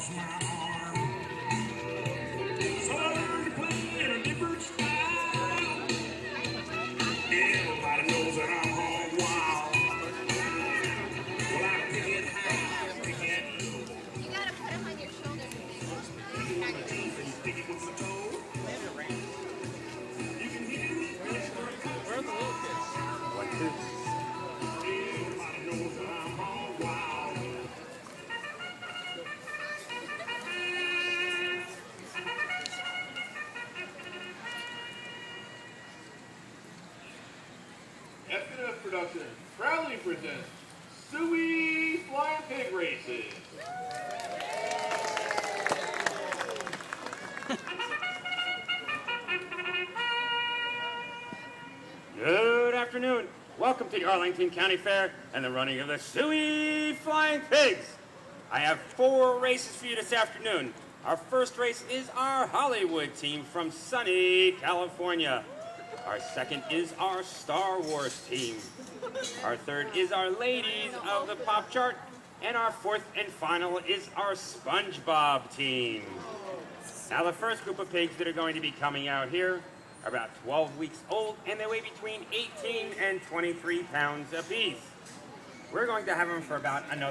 across my arm. So I learned to play in a different style. Everybody knows that I'm hog wild. Well, I pick it high, pick it low. You gotta put them on your shoulders. Pick it with my teeth and stick it with my toe. You can hear me. Where are the little kids? 1, 2. Everybody knows that I'm hog wild. FNF Productions proudly presents Suey Flying Pig Races. Good afternoon. Welcome to the Arlington County Fair and the running of the Suey Flying Pigs. I have 4 races for you this afternoon. Our first race is our Hollywood team from sunny California. Our second is our Star Wars team. Our third is our Ladies of the Pop Chart. And our fourth and final is our SpongeBob team. Now, the first group of pigs that are going to be coming out here are about 12 weeks old, and they weigh between 18 and 23 pounds apiece. We're going to have them for about another